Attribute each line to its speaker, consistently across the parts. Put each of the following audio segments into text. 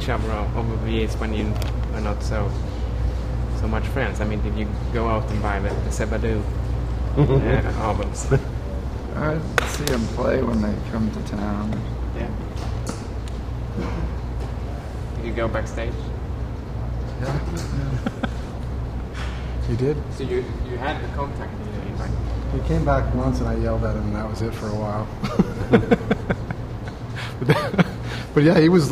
Speaker 1: each other over the years when you are not so much friends? I mean, did you go out and buy the Sebadoo albums?
Speaker 2: I see them play when they come to town.
Speaker 1: Yeah. Did you go backstage?
Speaker 2: Yeah.
Speaker 3: You did?
Speaker 1: So you had the contact, like.
Speaker 3: He came back once and I yelled at him and that was it for a while. But yeah, he would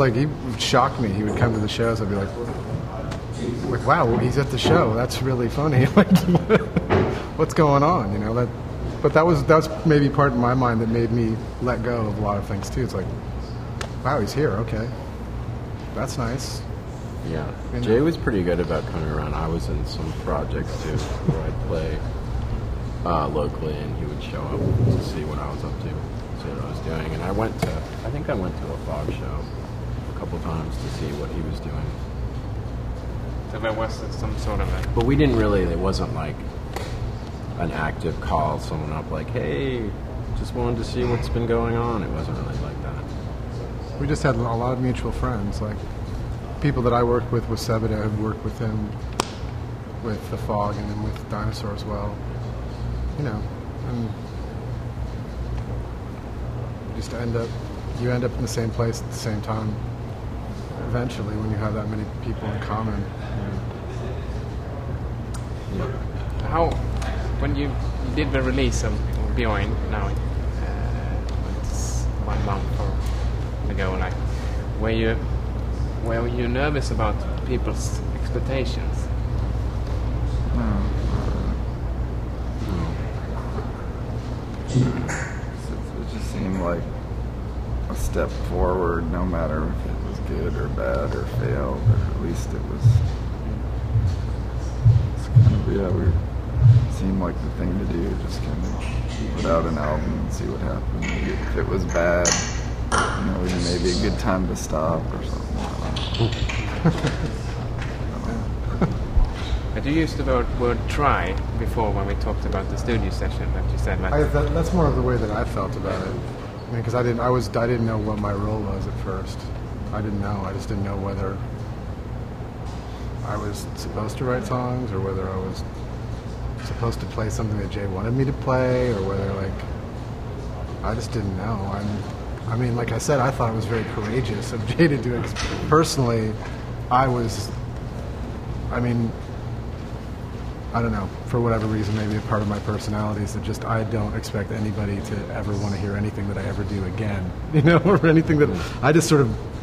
Speaker 3: shock me. He would come to the shows. I'd be like, wow, he's at the show. That's really funny. Like, what's going on? You know, but that's maybe part of my mind that made me let go of a lot of things too. It's like, wow, he's here. Okay, that's nice.
Speaker 4: Yeah, Jay was pretty good about coming around. I was in some projects too where I'd play locally, and he would show up to see what I was up to, see what I was doing. And I think I went to a Fog show a couple times to see what he was doing.
Speaker 1: So there was some sort of a...
Speaker 4: But we didn't really, it wasn't like an active call someone up like, hey, just wanted to see what's been going on. It wasn't really like that.
Speaker 3: We just had a lot of mutual friends, like people that I worked with Sebada, who worked with him with the Fog and then with Dinosaur as well. You know, and you end up in the same place at the same time eventually when you have that many people in common.
Speaker 1: Yeah. How, when you did the release of Bjorn now, it's 1 month ago, like, were you nervous about people's expectations?
Speaker 2: It just seemed like a step forward, no matter if it was good or bad or failed, or at least it was. It's kind of, it seemed like the thing to do, just kind of put out an album and see what happened. Maybe if it was bad, maybe a good time to stop or something.
Speaker 3: Yeah.
Speaker 1: But you used the word try before when we talked about the studio session that you said.
Speaker 3: That's more of the way that I felt about it. I mean, because I didn't know what my role was at first. I didn't know. I just didn't know whether I was supposed to write songs or whether I was supposed to play something that Jay wanted me to play, or whether I just didn't know. I mean, like I said, I thought it was very courageous of Jay to do it. 'Cause personally, I don't know, for whatever reason, maybe a part of my personality is that just I don't expect anybody to ever want to hear anything that I ever do again, or anything that I just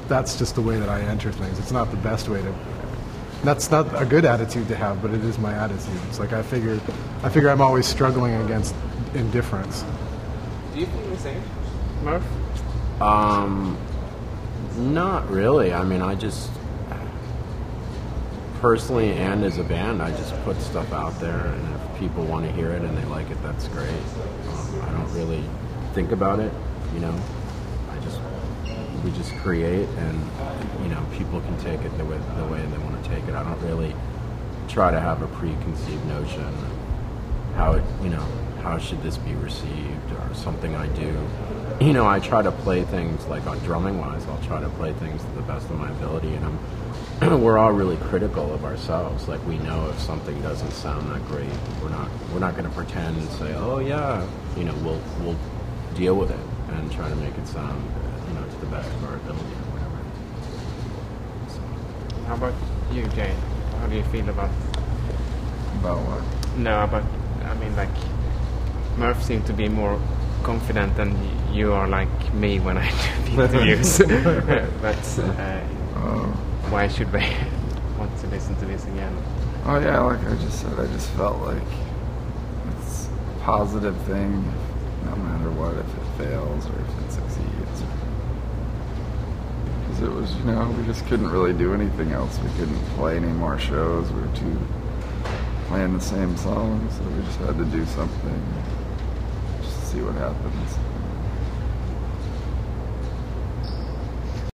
Speaker 3: that's just the way that I enter things. It's not the best way to, that's not a good attitude to have, but it is my attitude. It's like I figure I'm always struggling against indifference.
Speaker 1: Do you feel the same, Murph?
Speaker 4: Not really. I mean, I just personally and as a band, I just put stuff out there, and if people want to hear it and they like it, that's great. I don't really think about it, we just create, and people can take it the way they want to take it. I don't really try to have a preconceived notion how should this be received or something I do. I try to play things like on drumming wise. I'll try to play things to the best of my ability, and we're all really critical of ourselves. Like, we know if something doesn't sound that great, we're not going to pretend and say, oh yeah, we'll deal with it and try to make it sound to the best of our ability or whatever. So.
Speaker 1: How about you, Jay? How do you feel about
Speaker 2: what?
Speaker 1: No, but I mean, like, Murph seemed to be more confident than you are, like me when I do the interviews. But why should they want to listen to this again?
Speaker 2: Oh yeah, like I just said, I just felt like it's a positive thing, no matter what, if it fails or if it succeeds. Because it was, we just couldn't really do anything else. We couldn't play any more shows. We were playing the same songs, so we just had to do something, just to see what happens.